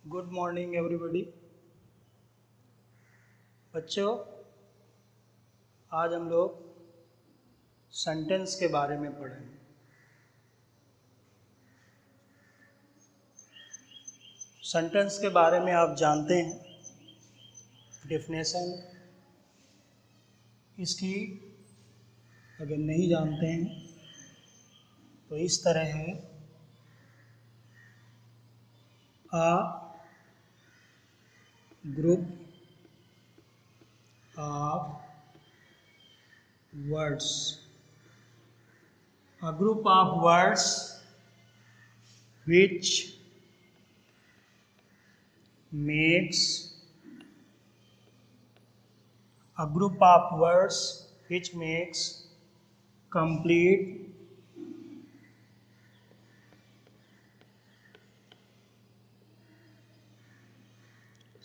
Good morning everybody. बच्चों, आज हम लोग सेंटेंस के बारे में पढ़ेंगे। सेंटेंस के बारे में आप जानते हैं, डेफिनेशन इसकी अगर नहीं जानते हैं तो इस तरह है, a group of words, a group of words which makes a group of words which makes complete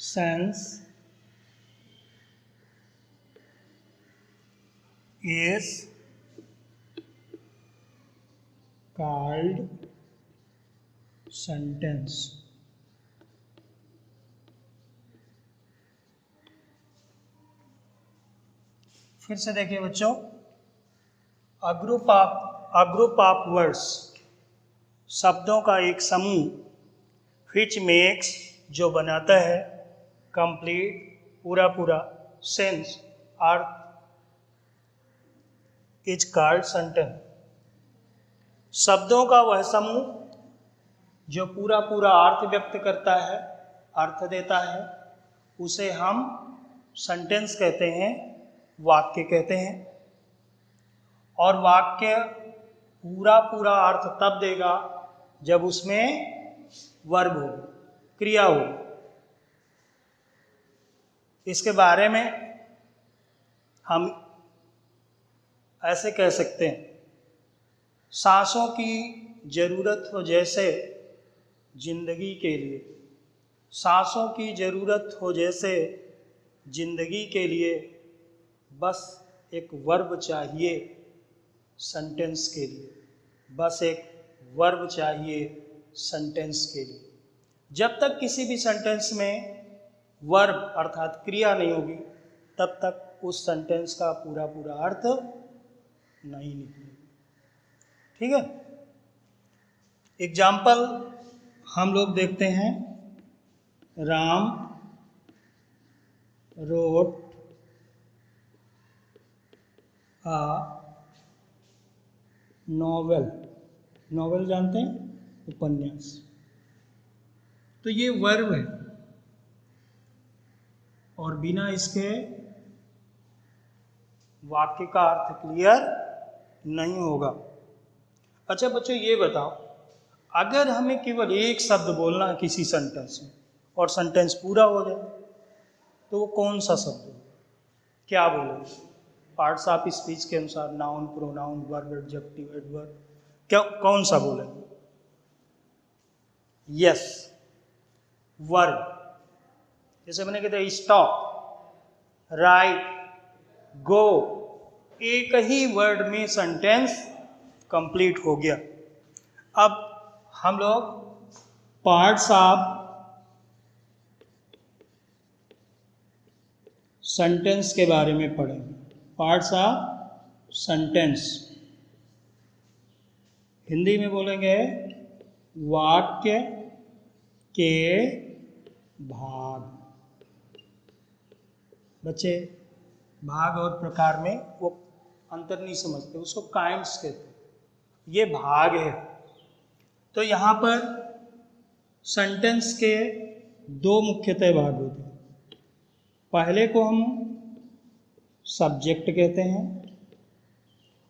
sense is called sentence। फिर से देखिए बच्चों, अ ग्रुप ऑफ वर्ड्स, शब्दों का एक समूह, विच मेक्स जो बनाता है, कंप्लीट पूरा sense earth, is called sentence. शब्दों का वह समूह जो पूरा अर्थ व्यक्त करता है, अर्थ देता है, उसे हम सेंटेंस कहते हैं, वाक्य कहते हैं। और वाक्य पूरा अर्थ तब देगा जब उसमें वर्ब हो, क्रिया हो। इसके बारे में हम ऐसे कह सकते हैं, सांसों की जरूरत हो जैसे जिंदगी के लिए, सांसों की जरूरत हो जैसे जिंदगी के लिए बस एक वर्ब चाहिए सेंटेंस के लिए, बस एक वर्ब चाहिए सेंटेंस के लिए। जब तक किसी भी सेंटेंस में वर्ब अर्थात क्रिया नहीं होगी, तब तक उस सेंटेंस का पूरा अर्थ नहीं निकलेगा। ठीक है, एग्जाम्पल हम लोग देखते हैं, राम रोट आ नॉवेल, नॉवेल जानते हैं, उपन्यास। तो ये वर्ब है और बिना इसके वाक्य का अर्थ क्लियर नहीं होगा। अच्छा बच्चों, ये बताओ, अगर हमें केवल एक शब्द बोलना है किसी सेंटेंस में और सेंटेंस पूरा हो जाए, तो वो कौन सा शब्द होगा? क्या बोलोगे? पार्ट्स ऑफ स्पीच के अनुसार noun, pronoun, verb, adjective, adverb, क्या कौन सा बोलेंगे? Yes, verb. जैसे मैंने कहते हैं स्टॉप, राइट, गो, एक ही वर्ड में सेंटेंस कंप्लीट हो गया। अब हम लोग पार्ट्स ऑफ सेंटेंस के बारे में पढ़ेंगे। पार्ट्स ऑफ सेंटेंस, हिंदी में बोलेंगे वाक्य के भाग। बच्चे भाग और प्रकार में वो अंतर नहीं समझते, उसको काइंड्स कहते हैं, ये भाग है। तो यहाँ पर सेंटेंस के दो मुख्यतः भाग होते हैं। पहले को हम सब्जेक्ट कहते हैं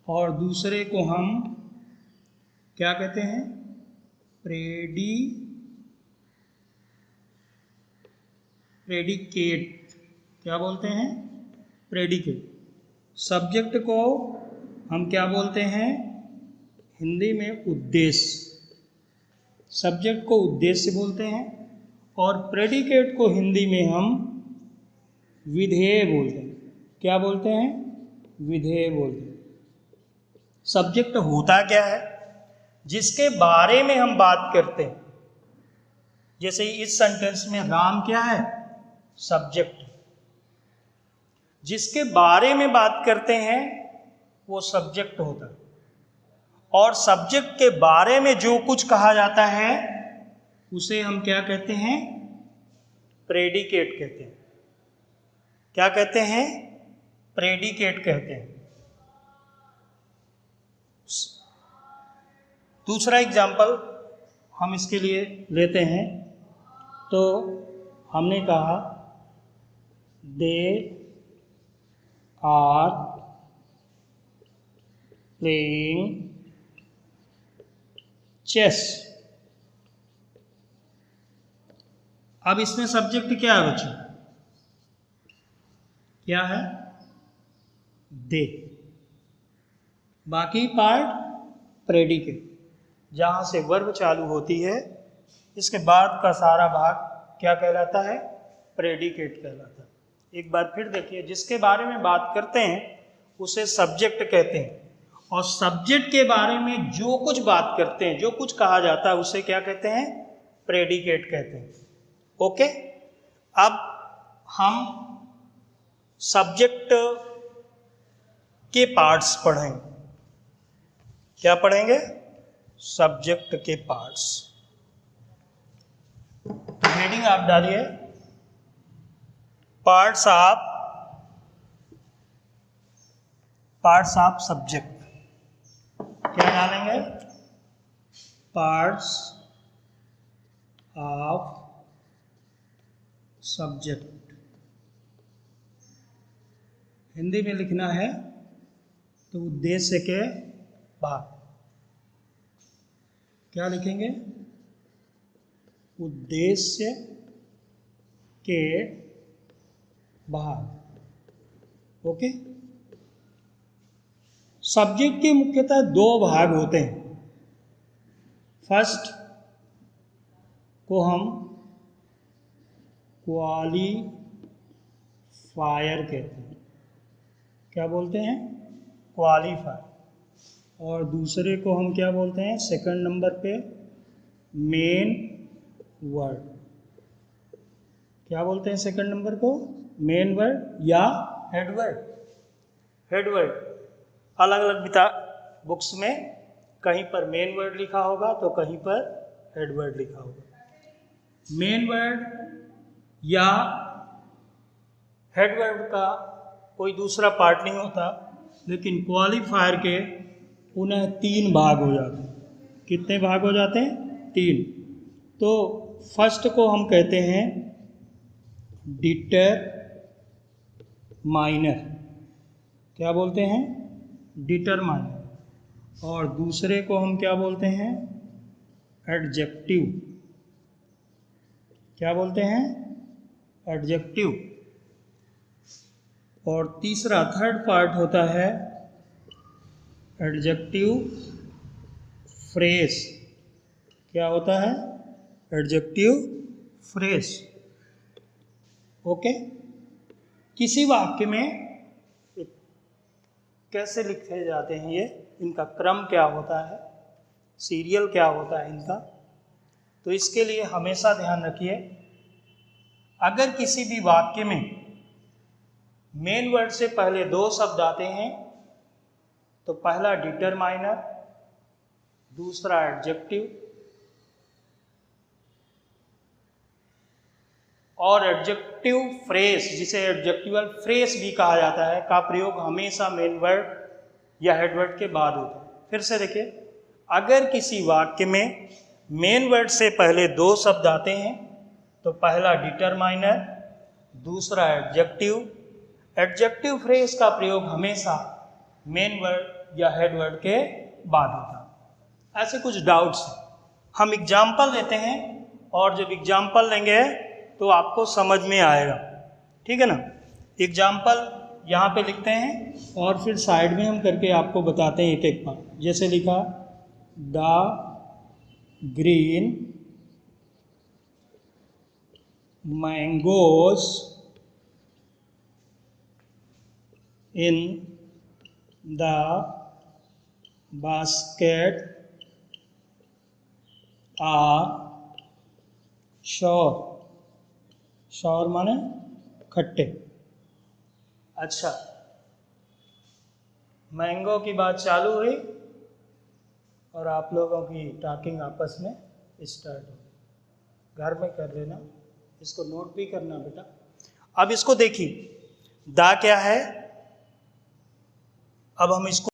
और दूसरे को हम क्या कहते हैं? प्रेडिकेट। क्या बोलते हैं? प्रेडिकेट। सब्जेक्ट को हम क्या बोलते हैं हिंदी में? उद्देश्य। सब्जेक्ट को उद्देश्य बोलते हैं और प्रेडिकेट को हिंदी में हम विधेय बोलते हैं। क्या बोलते हैं? विधेय बोलते हैं। सब्जेक्ट होता क्या है? जिसके बारे में हम बात करते हैं, जैसे इस सेंटेंस में राम क्या है? सब्जेक्ट। जिसके बारे में बात करते हैं वो सब्जेक्ट होता है, और सब्जेक्ट के बारे में जो कुछ कहा जाता है उसे हम क्या कहते हैं? प्रेडिकेट कहते हैं। क्या कहते हैं? प्रेडिकेट कहते हैं। दूसरा एग्जाम्पल हम इसके लिए लेते हैं, तो हमने कहा दे आर प्लेइंग चेस। अब इसमें सब्जेक्ट क्या है बच्चों? क्या है? दे। बाकी पार्ट प्रेडिकेट, जहाँ से वर्ब चालू होती है इसके बाद का सारा भाग क्या कहलाता है? प्रेडिकेट कहलाता है। एक बार फिर देखिए, जिसके बारे में बात करते हैं उसे सब्जेक्ट कहते हैं, और सब्जेक्ट के बारे में जो कुछ बात करते हैं, जो कुछ कहा जाता है उसे क्या कहते हैं? प्रेडिकेट कहते हैं। ओके, अब हम सब्जेक्ट के पार्ट्स पढ़ेंगे। क्या पढ़ेंगे? सब्जेक्ट के पार्ट्स। हेडिंग आप डालिए, पार्ट्स ऑफ सब्जेक्ट। क्या डालेंगे? Parts of subject. हिंदी में लिखना है तो उद्देश्य के भाग। क्या लिखेंगे? उद्देश्य के भाग। ओके। सब्जेक्ट के मुख्यतः दो भाग होते हैं। फर्स्ट को हम क्वालिफायर कहते हैं। क्या बोलते हैं? क्वालिफायर। और दूसरे को हम क्या बोलते हैं? सेकंड नंबर पे मेन वर्ड। क्या बोलते हैं सेकंड नंबर को? मेन वर्ड या हेड वर्ड। हेड वर्ड अलग अलग बुक्स में कहीं पर मेन वर्ड लिखा होगा तो कहीं पर हेड वर्ड लिखा होगा। मेन वर्ड या हेड वर्ड का कोई दूसरा पार्ट नहीं होता, लेकिन क्वालिफायर के उन्हें 3 भाग हो जाते हैं। कितने भाग हो जाते हैं? 3। तो फर्स्ट को हम कहते हैं डिटरमाइनर। क्या बोलते हैं? डिटरमाइनर। और दूसरे को हम क्या बोलते हैं? एडजेक्टिव। क्या बोलते हैं? एडजेक्टिव। और तीसरा थर्ड पार्ट होता है एडजेक्टिव फ्रेज। क्या होता है? Adjective phrase. ओके। किसी वाक्य में कैसे लिखे जाते हैं ये, इनका क्रम क्या होता है, सीरियल क्या होता है इनका, तो इसके लिए हमेशा ध्यान रखिए, अगर किसी भी वाक्य में मेन वर्ड से पहले 2 शब्द आते हैं तो पहला डिटरमाइनर, दूसरा एडजेक्टिव, और एडजेक्टिव फ्रेज, जिसे एडजेक्टिवल फ्रेज भी कहा जाता है, का प्रयोग हमेशा मेन वर्ड या हेड वर्ड के बाद होता है। फिर से देखिए, अगर किसी वाक्य में मेन वर्ड से पहले 2 शब्द आते हैं तो पहला डिटरमाइनर, दूसरा एडजेक्टिव। एडजेक्टिव फ्रेज का प्रयोग हमेशा मेन वर्ड या हेड वर्ड के बाद होता है। ऐसे कुछ डाउट्स हम एग्जाम्पल लेते हैं, और जब एग्जाम्पल लेंगे तो आपको समझ में आएगा। ठीक है ना? एग्जाम्पल यहाँ पे लिखते हैं और फिर साइड में हम करके आपको बताते हैं एक एक बार। जैसे लिखा, the green mangoes in the basket are sour, sour माने खट्टे। अच्छा, मैंगो की बात चालू हुई और आप लोगों की टॉकिंग आपस में स्टार्ट हो गई। घर में कर लेना, इसको नोट भी करना बेटा। अब इसको देखिए, दा क्या है, अब हम इसको